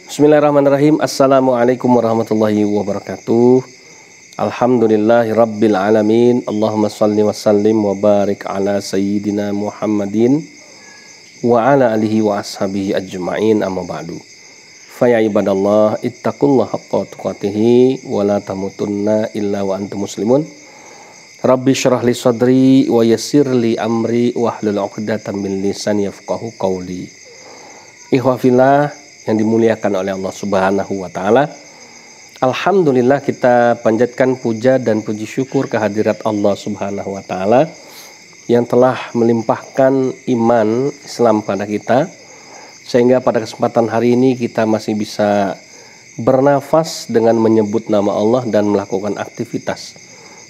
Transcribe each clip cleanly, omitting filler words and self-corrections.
Bismillahirrahmanirrahim. Assalamualaikum warahmatullahi wabarakatuh. Alhamdulillahi rabbil alamin. Allahumma salli wa sallim wa barik ala sayyidina Muhammadin wa ala alihi wa ashabihi ajma'in, amma ba'du. Faya ibadallah ittaqullah haqqa tuqatihi wa la tamutunna illa wa antum muslimun. Rabbi syrah li sadri wa yassir li amri wahlul 'uqdatam min lisani yafqahu qawli. Ikhwah fillah yang dimuliakan oleh Allah Subhanahu wa taala. Alhamdulillah, kita panjatkan puja dan puji syukur kehadirat Allah Subhanahu wa taala yang telah melimpahkan iman Islam pada kita, sehingga pada kesempatan hari ini kita masih bisa bernafas dengan menyebut nama Allah dan melakukan aktivitas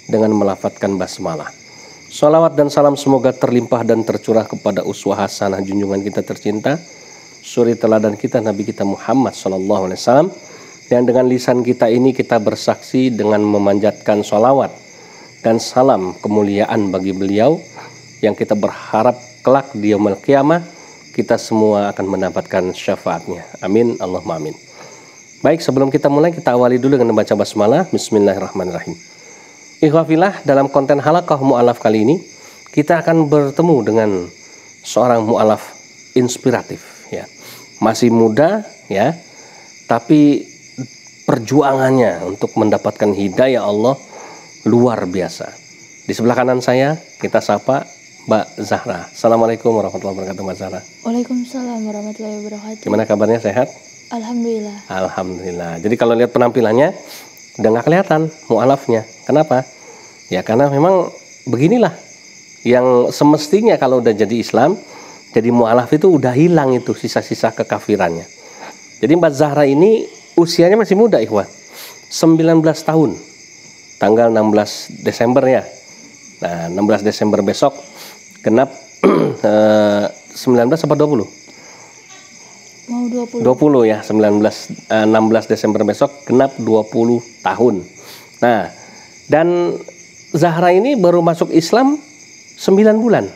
dengan melafadzkan basmalah. Salawat dan salam semoga terlimpah dan tercurah kepada uswah hasanah junjungan kita tercinta, suri teladan kita, Nabi kita Muhammad SAW, yang dengan lisan kita ini kita bersaksi dengan memanjatkan sholawat dan salam kemuliaan bagi beliau, yang kita berharap kelak di yaumul qiyamah kita semua akan mendapatkan syafaatnya. Amin, Allahumma amin. Baik, sebelum kita mulai, kita awali dulu dengan membaca basmalah. Bismillahirrahmanirrahim. Ikhwah fillah, dalam konten halaqah mu'alaf kali ini kita akan bertemu dengan seorang mu'alaf inspiratif, ya. Masih muda, ya, tapi perjuangannya untuk mendapatkan hidayah Allah luar biasa. Di sebelah kanan saya kita sapa Mbak Zahra. Assalamualaikum warahmatullahi wabarakatuh, Mbak Zahra. Waalaikumsalam warahmatullahi wabarakatuh. Gimana kabarnya, sehat? Alhamdulillah. Alhamdulillah. Jadi kalau lihat penampilannya udah nggak kelihatan mu'alafnya. Kenapa? Ya karena memang beginilah yang semestinya kalau udah jadi Islam, jadi mu'alaf itu udah hilang itu sisa-sisa kekafirannya. Jadi Mbak Zahra ini usianya masih muda, ikhwan. 19 tahun. Tanggal 16 Desember ya. Nah, 16 Desember besok genap 19 apa 20? Mau 20. 20 ya, 16 Desember besok genap 20 tahun. Nah, dan Zahra ini baru masuk Islam 9 bulan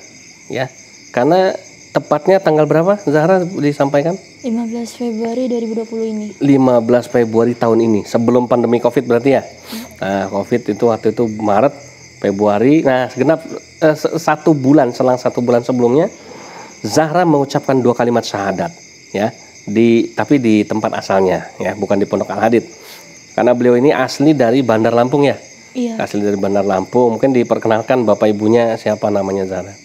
ya. Karena tepatnya tanggal berapa Zahra disampaikan? 15 Februari 2020 ini. 15 Februari tahun ini, sebelum pandemi Covid berarti ya. Nah, Covid itu waktu itu Maret, Februari. Nah, segenap 1 bulan, selang 1 bulan sebelumnya Zahra mengucapkan 2 kalimat syahadat ya, tapi di tempat asalnya ya, bukan di Pondok Al-Hadid. Karena beliau ini asli dari Bandar Lampung ya. Iya. Asli dari Bandar Lampung. Mungkin diperkenalkan bapak ibunya siapa namanya Zahra?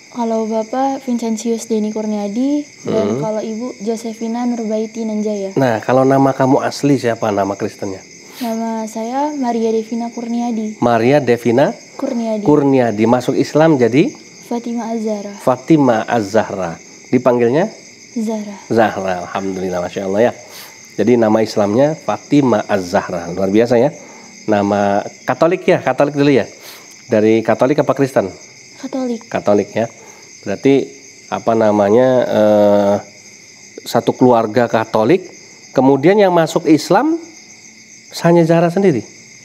Kalau Bapak Vincentius Denny Kurniadi dan kalau Ibu Josephina Nurbaiti Nanjaya. Nah, kalau nama kamu asli siapa nama Kristennya? Nama saya Maria Devina Kurniadi. Maria Devina Kurniadi. Masuk Islam jadi Fatima Az-Zahra. Fatima Az-Zahra. Dipanggilnya Zahra. Alhamdulillah, Masya Allah ya. Jadi nama Islamnya Fatima Az-Zahra. Luar biasa ya. Nama Katolik ya, Katolik dulu ya. Dari Katolik apa Kristen? Katolik ya. Berarti apa namanya, satu keluarga Katolik. Kemudian yang masuk Islam hanya Zahra sendiri?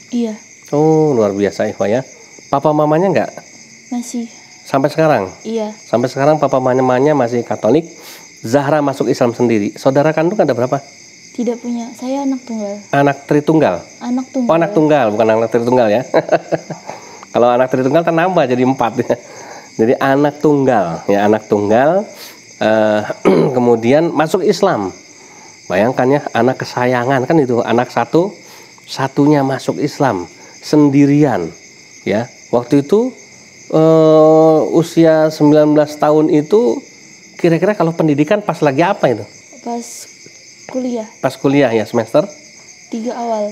Iya. Oh, luar biasa ya. Papa mamanya enggak? Masih. Sampai sekarang? Iya. Sampai sekarang papa mamanya masih Katolik. Zahra masuk Islam sendiri. Saudara kandung ada berapa? Tidak punya. Saya anak tunggal. Anak tritunggal? Anak tunggal. Oh, anak tunggal, bukan anak tritunggal ya. Kalau anak tritunggal kan nambah jadi 4 ya. Jadi anak tunggal ya, anak tunggal. Kemudian masuk Islam. Bayangkan ya, anak kesayangan kan itu, anak satunya masuk Islam sendirian ya. Waktu itu usia 19 tahun itu kira-kira kalau pendidikan pas lagi apa itu? Pas kuliah ya, semester 3 awal.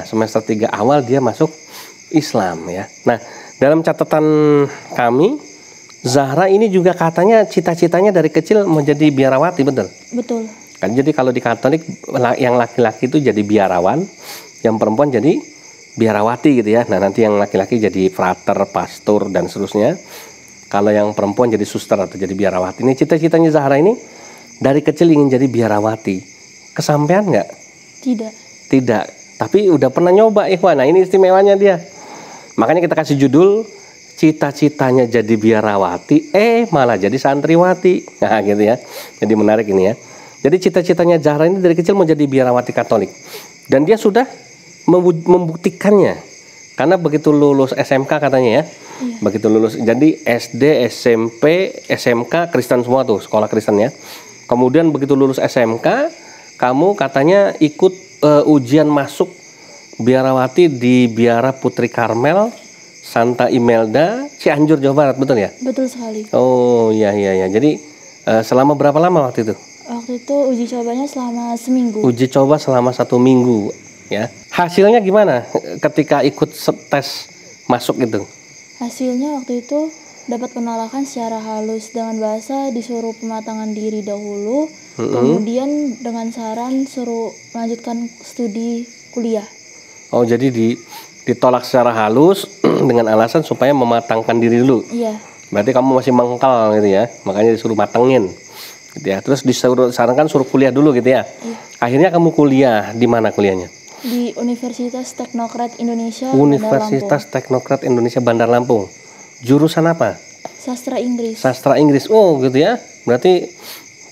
Semester 3 awal dia masuk Islam ya. Nah, dalam catatan kami, Zahra ini juga katanya cita-citanya dari kecil mau jadi biarawati, betul? Betul. Kan jadi kalau di Katolik yang laki-laki itu jadi biarawan, yang perempuan jadi biarawati gitu ya. Nah, nanti yang laki-laki jadi frater, pastor dan seterusnya. Kalau yang perempuan jadi suster atau jadi biarawati. Ini cita-citanya Zahra ini dari kecil ingin jadi biarawati. Kesampaian nggak? Tidak. Tapi udah pernah nyoba, ikhwan. Nah, ini istimewanya dia. Makanya kita kasih judul cita-citanya jadi biarawati, malah jadi santriwati. Nah, gitu ya. Jadi menarik ini ya. Jadi cita-citanya Zahra ini dari kecil mau jadi biarawati Katolik. Dan dia sudah membuktikannya. Karena begitu lulus SMK katanya ya. Iya. Begitu lulus, jadi SD, SMP, SMK Kristen semua tuh, sekolah Kristen ya. Kemudian begitu lulus SMK, kamu katanya ikut ujian masuk biarawati di Biara Putri Karmel Santa Imelda, Cianjur, Jawa Barat, betul ya? Betul sekali. Oh iya. Jadi selama berapa lama waktu itu? Waktu itu uji cobanya selama seminggu. Uji coba selama 1 minggu, ya. Hasilnya gimana ketika ikut tes masuk itu? Hasilnya waktu itu dapat penolakan secara halus dengan bahasa disuruh pematangan diri dahulu, kemudian dengan saran suruh melanjutkan studi kuliah. Oh jadi ditolak secara halus dengan alasan supaya mematangkan diri dulu. Iya. Berarti kamu masih mengkal gitu ya, makanya disuruh matengin, gitu ya. Terus disarankan suruh kuliah dulu gitu ya. Iya. Akhirnya kamu kuliah di mana kuliahnya? Di Universitas Teknokrat Indonesia. Universitas Teknokrat Indonesia Bandar Lampung. Jurusan apa? Sastra Inggris. Sastra Inggris. Oh gitu ya. Berarti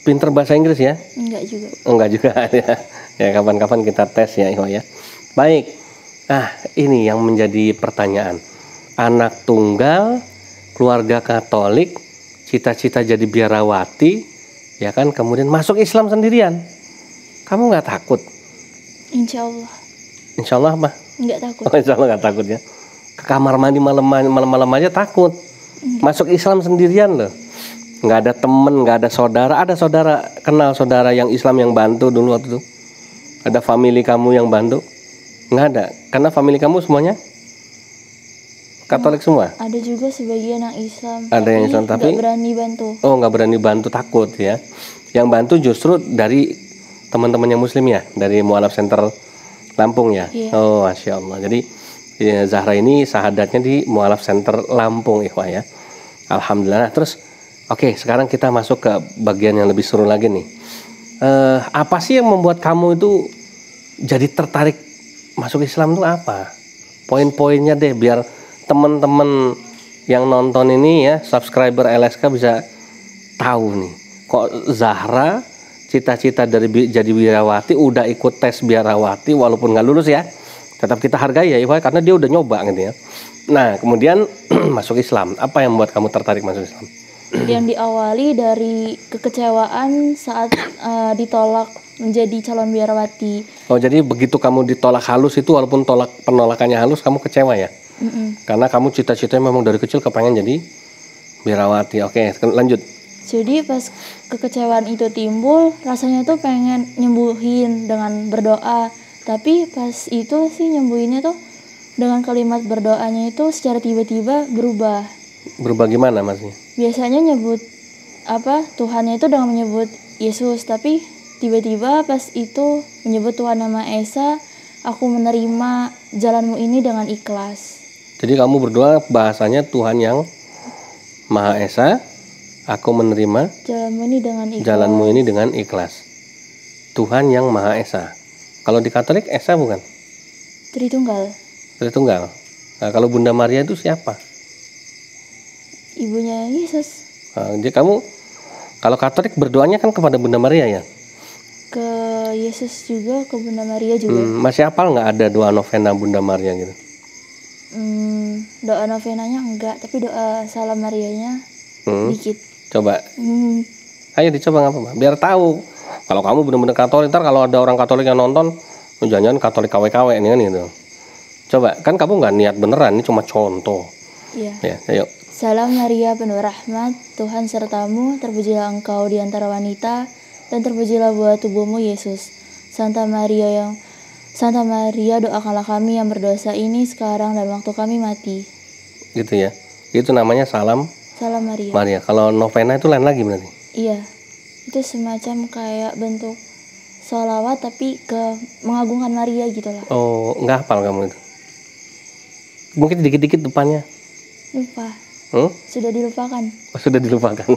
pinter bahasa Inggris ya? Enggak juga. Enggak juga ya. Ya kapan-kapan kita tes ya Ikhwah ya. Baik. Ini yang menjadi pertanyaan. Anak tunggal, keluarga Katolik, cita-cita jadi biarawati, ya kan? Kemudian masuk Islam sendirian. Kamu nggak takut? Insya Allah. Insya Allah apa? Nggak takut. Oh, insya Allah nggak takut ya. Ke kamar mandi malam-malam aja takut. Masuk Islam sendirian loh. Nggak ada temen, nggak ada saudara. Ada saudara, kenal saudara yang Islam yang bantu dulu waktu itu? Ada family kamu yang bantu? Nggak ada. Karena family kamu semuanya Katolik semua? Ada juga sebagian yang Islam. Ada yang Islam tapi nggak berani bantu. Oh, nggak berani bantu, takut ya. Yang bantu justru dari teman-temannya Muslim ya, dari Mu'alaf Center Lampung ya. Iya. Oh, Masya Allah. Jadi ya, Zahra ini sahadatnya di Mu'alaf Center Lampung Ikhwah ya. Alhamdulillah. Terus oke, sekarang kita masuk ke bagian yang lebih seru lagi nih. Apa sih yang membuat kamu itu jadi tertarik masuk Islam itu apa? Poin-poinnya deh biar teman-teman yang nonton ini ya, subscriber LSK bisa tahu nih. Kok Zahra cita-cita dari jadi biarawati, udah ikut tes biarawati walaupun nggak lulus ya, tetap kita hargai ya Ikhwah, karena dia udah nyoba gitu ya. Nah kemudian masuk Islam, apa yang membuat kamu tertarik masuk Islam? Yang diawali dari kekecewaan saat ditolak menjadi calon biarawati. Oh jadi begitu kamu ditolak halus itu, walaupun penolakannya halus, kamu kecewa ya? Karena kamu cita-citanya memang dari kecil kepengen jadi biarawati. Oke, lanjut. Jadi pas kekecewaan itu timbul, rasanya tuh pengen nyembuhin dengan berdoa. Tapi pas itu sih nyembuhinnya tuh dengan kalimat berdoanya itu secara tiba-tiba berubah. Berubah gimana maksudnya? Biasanya nyebut Tuhannya itu dengan menyebut Yesus, tapi tiba-tiba pas itu menyebut Tuhan Yang Maha Esa, aku menerima jalanmu ini dengan ikhlas. Jadi kamu berdoa bahasanya Tuhan Yang Maha Esa, aku menerima jalanmu ini dengan ikhlas. Tuhan Yang Maha Esa. Kalau di Katolik Esa bukan? Tritunggal. Tritunggal. Nah, kalau Bunda Maria itu siapa? Ibunya Yesus. Nah, jadi kamu kalau Katolik berdoanya kan kepada Bunda Maria ya? Ke Yesus juga, ke Bunda Maria juga. Masih hafal nggak ada doa novena Bunda Maria gitu? Doa novenanya enggak, tapi doa Salam Marianya dikit. Coba. Ayo dicoba nggak apa-apa, biar tahu. Kalau kamu benar-benar Katolik, ntar kalau ada orang Katolik yang nonton, jangan-jangan Katolik KW-KW ini kan gitu. Coba, kan kamu nggak niat beneran, ini cuma contoh. Iya. Ya, ayo. Salam Maria penuh rahmat, Tuhan sertamu, terpujilah engkau di antara wanita, dan terpujilah buah tubuhmu Yesus. Santa Maria, doakanlah kami yang berdosa ini sekarang dan waktu kami mati. Gitu ya. Itu namanya Salam Maria. Maria. Kalau novena itu lain lagi berarti? Iya. Itu semacam kayak bentuk sholawat tapi ke mengagungkan Maria gitu lah. Oh, nggak hafal kamu itu? Mungkin dikit-dikit depannya. Lupa. Sudah dilupakan. Oh, sudah dilupakan.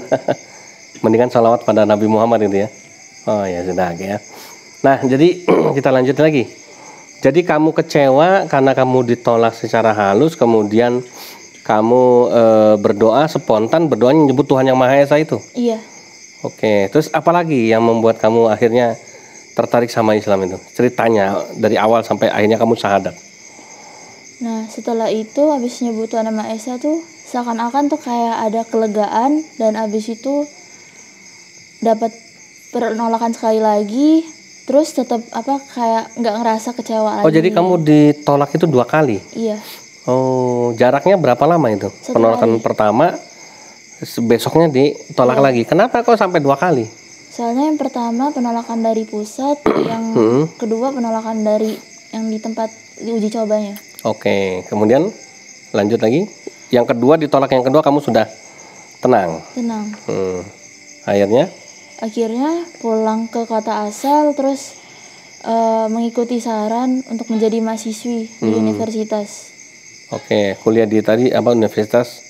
Mendingan sholawat pada Nabi Muhammad itu ya. Oh ya sudah ya. Nah jadi kita lanjut lagi. Jadi kamu kecewa karena kamu ditolak secara halus, kemudian kamu berdoa spontan, berdoanya nyebut Tuhan Yang Maha Esa itu. Iya. Oke, terus apa lagi yang membuat kamu akhirnya tertarik sama Islam itu? Ceritanya dari awal sampai akhirnya kamu syahadat. Nah, setelah itu habis nyebut Tuhan Maha Esa tuh seakan-akan tuh kayak ada kelegaan, dan habis itu dapat penolakan sekali lagi, terus tetap kayak nggak ngerasa kecewa lagi. Oh, jadi kamu ditolak itu 2 kali? Iya. Oh, jaraknya berapa lama itu? 1 Penolakan hari. pertama, besoknya ditolak lagi. Kenapa kok sampai 2 kali? Soalnya yang pertama penolakan dari pusat, yang kedua penolakan dari yang di tempat uji cobanya. Oke, kemudian lanjut lagi. Yang kedua ditolak, yang kedua kamu sudah tenang. Tenang. Akhirnya Pulang ke kota asal, terus mengikuti saran untuk menjadi mahasiswi di universitas. oke, kuliah di tadi apa universitas?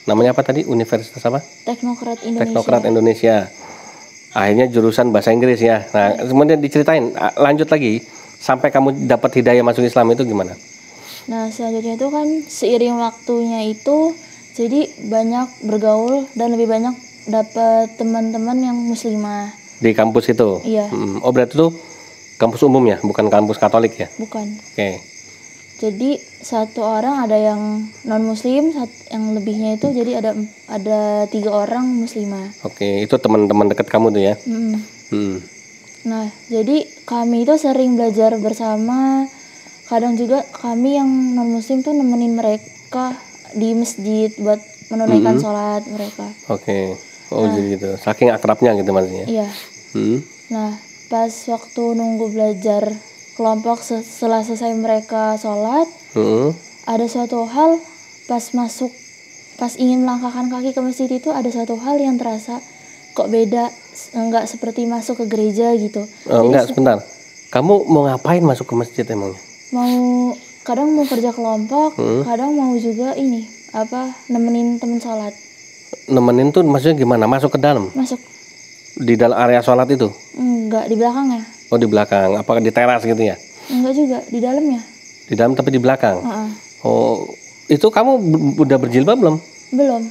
Namanya apa tadi? Universitas apa? Teknokrat Indonesia. Teknokrat Indonesia. Akhirnya jurusan bahasa Inggris ya. Nah, kemudian diceritain lanjut lagi sampai kamu dapat hidayah masuk Islam itu gimana? Nah, selanjutnya itu kan seiring waktunya itu jadi banyak bergaul dan lebih banyak dapat teman-teman yang muslimah. Di kampus itu? Iya. Oh, berarti itu kampus umum ya, bukan kampus Katolik ya? Bukan. Oke. Jadi satu orang ada yang non muslim, yang lebihnya itu jadi ada 3 orang muslimah. Oke, itu teman-teman dekat kamu tuh ya? Nah, jadi kami itu sering belajar bersama. Kadang juga kami yang non muslim tuh nemenin mereka di masjid buat menunaikan sholat mereka. Oke. Oh, jadi gitu. Saking akrabnya gitu maksudnya? Iya. Nah, pas waktu nunggu belajar kelompok setelah selesai mereka sholat, ada suatu hal pas ingin melangkahkan kaki ke masjid itu ada suatu hal yang terasa kok beda, nggak seperti masuk ke gereja gitu. Enggak, sebentar. Kamu mau ngapain masuk ke masjid emangnya? Kadang mau kerja kelompok, kadang mau juga nemenin temen sholat. Nemenin tuh maksudnya gimana? Masuk ke dalam? Masuk. Di dalam area sholat itu? Enggak, di belakangnya. Oh, di belakang. Apakah di teras gitu ya? Enggak juga, di dalamnya. Di dalam tapi di belakang? Oh, itu kamu udah berjilbab belum? Belum.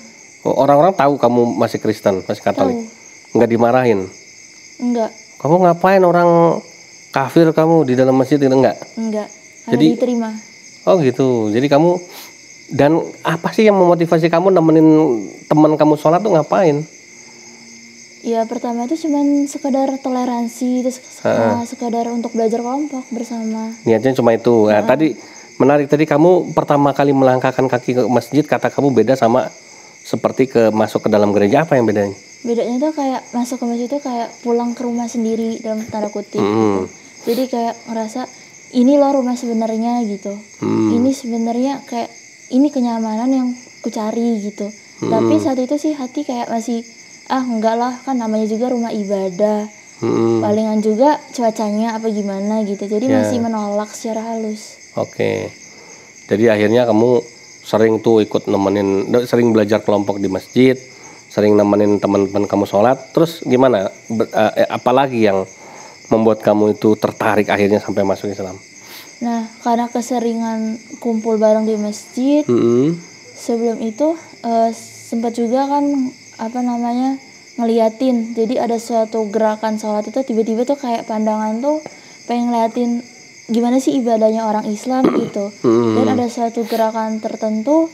Oh, orang-orang tahu kamu masih Kristen, masih Katolik? Tahu. Enggak dimarahin? Enggak. Kamu ngapain orang kafir kamu di dalam masjid itu? Enggak? Enggak. Jadi diterima. Oh gitu. Jadi kamu, dan apa sih yang memotivasi kamu nemenin teman kamu sholat tuh ngapain? Ya pertama itu cuman sekedar toleransi, terus sekedar untuk belajar kelompok bersama. Niatnya cuma itu. Nah, tadi menarik, tadi kamu pertama kali melangkahkan kaki ke masjid, kata kamu beda sama seperti masuk ke dalam gereja. Apa yang bedanya? Bedanya tuh kayak masuk ke masjid itu kayak pulang ke rumah sendiri dalam tanda kutip gitu. Jadi kayak ngerasa ini loh rumah sebenarnya gitu. Ini sebenarnya kayak ini kenyamanan yang ku cari gitu. Tapi saat itu sih hati kayak masih enggak lah, kan namanya juga rumah ibadah. Palingan juga cuacanya apa gimana gitu. Jadi masih menolak secara halus. Oke. Jadi akhirnya kamu sering tuh ikut sering belajar kelompok di masjid, sering nemenin teman-teman kamu sholat. Terus gimana? Apalagi yang membuat kamu itu tertarik akhirnya sampai masuk Islam? Nah, karena keseringan kumpul bareng di masjid, sebelum itu sempat juga kan ngeliatin. Jadi ada suatu gerakan sholat itu tiba-tiba tuh kayak pandangan tuh pengen ngeliatin gimana sih ibadahnya orang Islam gitu. Dan ada suatu gerakan tertentu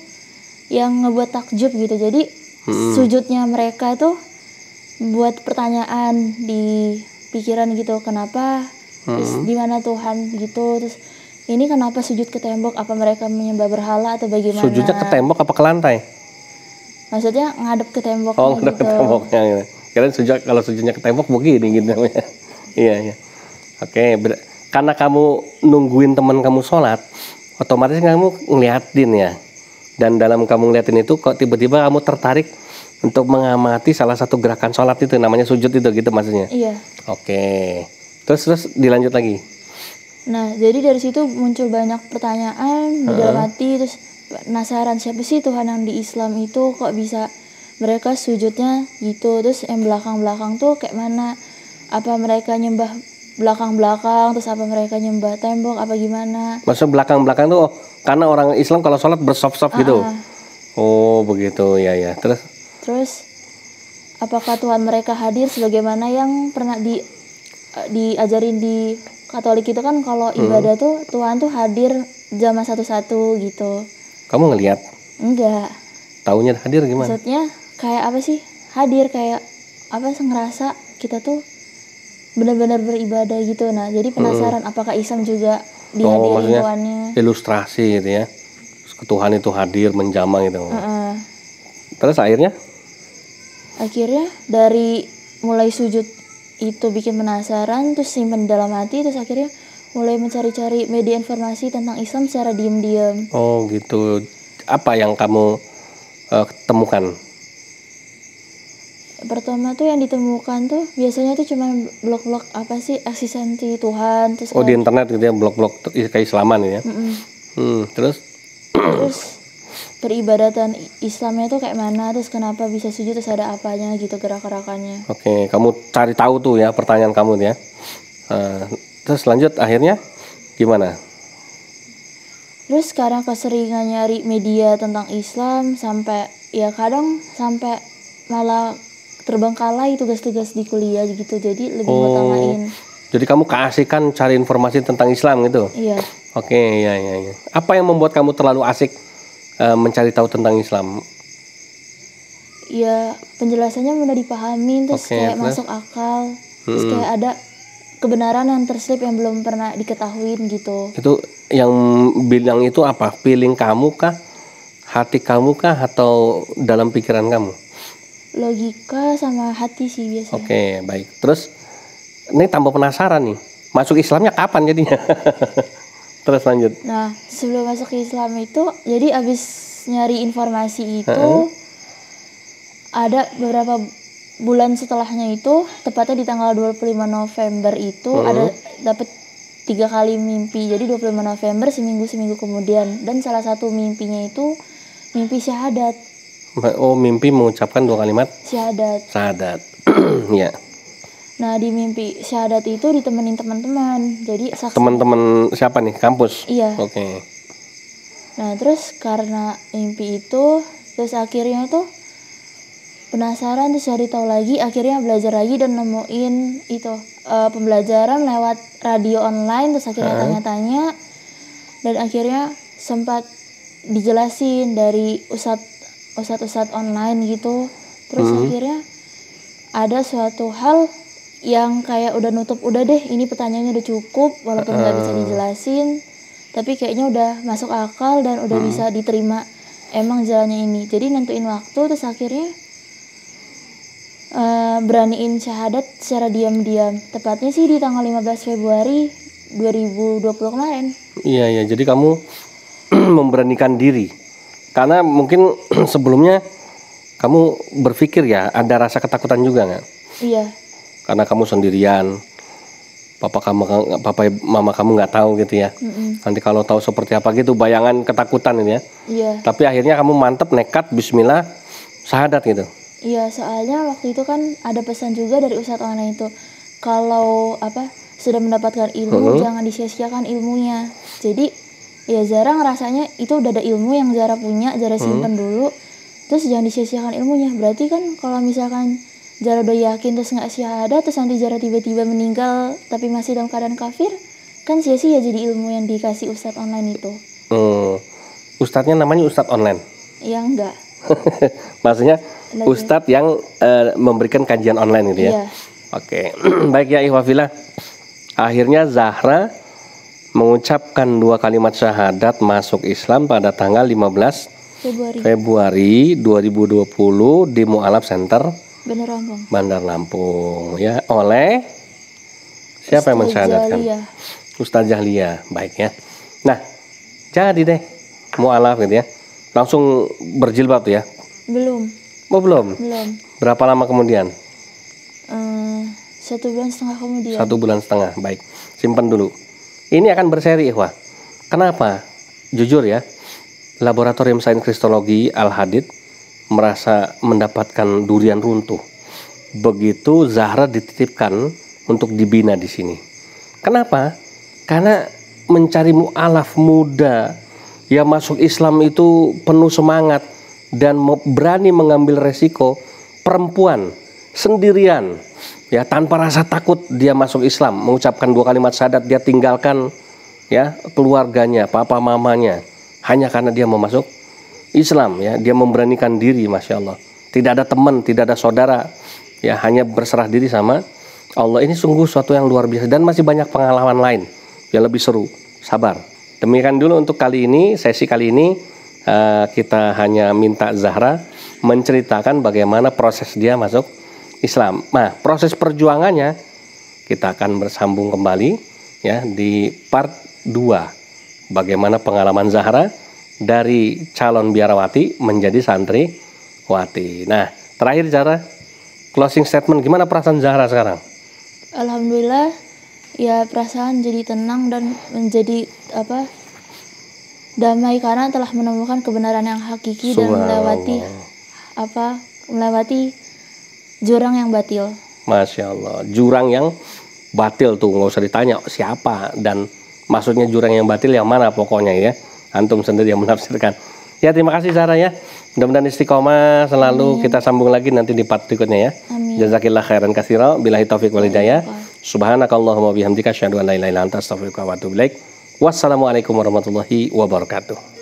yang ngebuat takjub gitu. Jadi sujudnya mereka itu buat pertanyaan di pikiran gitu, kenapa, terus di mana Tuhan gitu, terus ini kenapa sujud ke tembok, apa mereka menyembah berhala atau bagaimana? Sujudnya ke tembok apa ke lantai? Maksudnya ngadep ke tembok. Oh, ngadep ke temboknya gitu. Kirain kalau sujudnya ke tembok begini gitu namanya. Iya. Oke, karena kamu nungguin teman kamu sholat, otomatis kamu ngeliatin ya. Dan dalam kamu ngeliatin itu kok tiba-tiba kamu tertarik untuk mengamati salah satu gerakan sholat itu, namanya sujud itu gitu maksudnya? Iya. Oke. Terus dilanjut lagi. Nah, jadi dari situ muncul banyak pertanyaan di dalam hati, terus penasaran siapa sih Tuhan yang di Islam itu, kok bisa mereka sujudnya gitu, terus yang belakang-belakang tuh kayak mana, apa mereka nyembah belakang-belakang, terus apa mereka nyembah tembok apa gimana? Maksud belakang-belakang tuh karena orang Islam kalau sholat bersop-sop gitu. Oh begitu, ya. Terus apakah Tuhan mereka hadir sebagaimana yang pernah diajarin di Katolik itu kan, kalau ibadah tuh Tuhan tuh hadir jamaah satu-satu gitu. Kamu ngelihat? Enggak. Taunya hadir gimana? Maksudnya kayak apa sih? Hadir kayak apa sih, ngerasa kita tuh benar-benar beribadah gitu. Nah, jadi penasaran apakah Islam juga dihadirin Tuhannya. Ilustrasi gitu ya. Tuhan itu hadir menjamah gitu. Terus akhirnya dari mulai sujud itu bikin penasaran, terus simpen dalam hati, terus akhirnya mulai mencari-cari media informasi tentang Islam secara diam-diam. Oh gitu. Apa yang kamu temukan? Pertama tuh yang ditemukan tuh biasanya tuh cuma blog-blog apa sih, eksistensi Tuhan, terus di internet gitu ya, blog-blog keislaman ya. Terus peribadatan Islamnya tuh kayak mana, terus kenapa bisa sujud, terus ada apanya gitu, gerak-gerakannya. Oke, kamu cari tahu tuh ya pertanyaan kamu ya. Terus lanjut akhirnya gimana? Terus sekarang keseringan nyari media tentang Islam sampai ya kadang sampai malah terbengkalai tugas-tugas di kuliah gitu, jadi lebih ngutamain. Jadi kamu keasikan cari informasi tentang Islam gitu? Iya. Oke, iya. Apa yang membuat kamu terlalu asik mencari tahu tentang Islam? Ya penjelasannya mudah dipahami, terus kayak masuk akal, terus kayak ada kebenaran yang terselip yang belum pernah diketahui gitu. Itu yang bilang itu apa? Feeling kamu kah? Hati kamu kah? Atau dalam pikiran kamu? Logika sama hati sih biasanya. Oke, baik. Terus ini tambah penasaran nih, masuk Islamnya kapan jadinya? Terus lanjut. Nah, sebelum masuk ke Islam itu, jadi abis nyari informasi itu ada beberapa bulan setelahnya itu, tepatnya di tanggal 25 November itu ada dapat 3 kali mimpi. Jadi 25 November seminggu kemudian, dan salah satu mimpinya itu mimpi syahadat. Oh, mimpi mengucapkan 2 kalimat syahadat. Ya. Nah, di mimpi syahadat itu ditemenin teman-teman. Jadi teman-teman siapa nih? Kampus? Iya. Oke. Nah, terus karena mimpi itu, terus akhirnya tuh penasaran, terus cari tahu lagi, akhirnya belajar lagi dan nemuin itu pembelajaran lewat radio online, terus akhirnya tanya-tanya, dan akhirnya sempat dijelasin dari ustadz online gitu. Terus akhirnya ada suatu hal yang kayak udah nutup, udah deh ini pertanyaannya udah cukup, walaupun nggak bisa dijelasin, tapi kayaknya udah masuk akal dan udah bisa diterima emang jalannya ini. Jadi nentuin waktu, terus akhirnya beraniin syahadat secara diam-diam, tepatnya sih di tanggal 15 Februari 2020 kemarin. Iya, jadi kamu memberanikan diri karena mungkin sebelumnya kamu berpikir ya ada rasa ketakutan juga nggak? Iya. Karena kamu sendirian, papa mama kamu nggak tahu gitu ya. Nanti kalau tahu seperti apa gitu, bayangan ketakutan ini ya. Iya. Tapi akhirnya kamu mantep, nekat, Bismillah, syahadat gitu. Iya, soalnya waktu itu kan ada pesan juga dari ustadz online itu, kalau sudah mendapatkan ilmu jangan disia-siakan ilmunya. Jadi ya Zara ngerasanya itu udah ada ilmu yang Zara punya, Zara simpen dulu, terus jangan disia-siakan ilmunya. Berarti kan kalau misalkan Zara udah yakin terus nggak syahadat, terus nanti Zara tiba-tiba meninggal tapi masih dalam keadaan kafir, kan sia-sia jadi ilmu yang dikasih ustadz online itu. Ustadznya namanya ustadz online? Ya enggak. Maksudnya ustadz yang memberikan kajian online gitu ya? Iya. Oke. Baik ya Ikhwafillah, akhirnya Zahra mengucapkan 2 kalimat syahadat masuk Islam pada tanggal 15 Februari 2020 di Mu'alaf Center Bandar Lampung ya, oleh siapa yang mensyahadatkan? Ustazah Lia. Baik ya. Nah, jadi deh mu'alaf gitu ya. Langsung berjilbab tuh ya? Belum. Oh, belum? Belum. Berapa lama kemudian? 1 bulan setengah kemudian. 1 bulan setengah. Baik, simpan dulu. Ini akan berseri Ikhwah. Kenapa? Jujur ya, Laboratorium Sains Kristologi Al-Hadid merasa mendapatkan durian runtuh begitu Zahra dititipkan untuk dibina di sini. Kenapa? Karena mencari mu'alaf muda yang masuk Islam itu penuh semangat dan berani mengambil resiko, perempuan sendirian, ya tanpa rasa takut dia masuk Islam, mengucapkan 2 kalimat syahadat, dia tinggalkan ya keluarganya, papa mamanya, hanya karena dia mau masuk Islam, ya dia memberanikan diri, masya Allah. Tidak ada teman, tidak ada saudara, ya hanya berserah diri sama Allah. Ini sungguh suatu yang luar biasa, dan masih banyak pengalaman lain yang lebih seru. Sabar. Demikian dulu untuk kali ini, sesi kali ini kita hanya minta Zahra menceritakan bagaimana proses dia masuk Islam. Nah, proses perjuangannya kita akan bersambung kembali ya di part 2. Bagaimana pengalaman Zahra dari calon biarawati menjadi santriwati. Nah, terakhir Zahra, closing statement, gimana perasaan Zahra sekarang? Alhamdulillah, ya perasaan jadi tenang dan menjadi damai karena telah menemukan kebenaran yang hakiki dan melewati jurang yang batil. Masya Allah, jurang yang batil tuh nggak usah ditanya siapa, dan maksudnya jurang yang batil yang mana, pokoknya ya antum sendiri yang menafsirkan. Ya, terima kasih Zahra ya, mudah-mudahan istiqomah selalu. Amin. Kita sambung lagi nanti di part berikutnya ya. Amin. Jazakillah khairan katsira, billahi taufiq wal hidayah. Subhanakallahumma bihamdika asyhadu an la ilaha illa anta astaghfiruka wa atubu ilaik. Wassalamualaikum warahmatullahi wabarakatuh.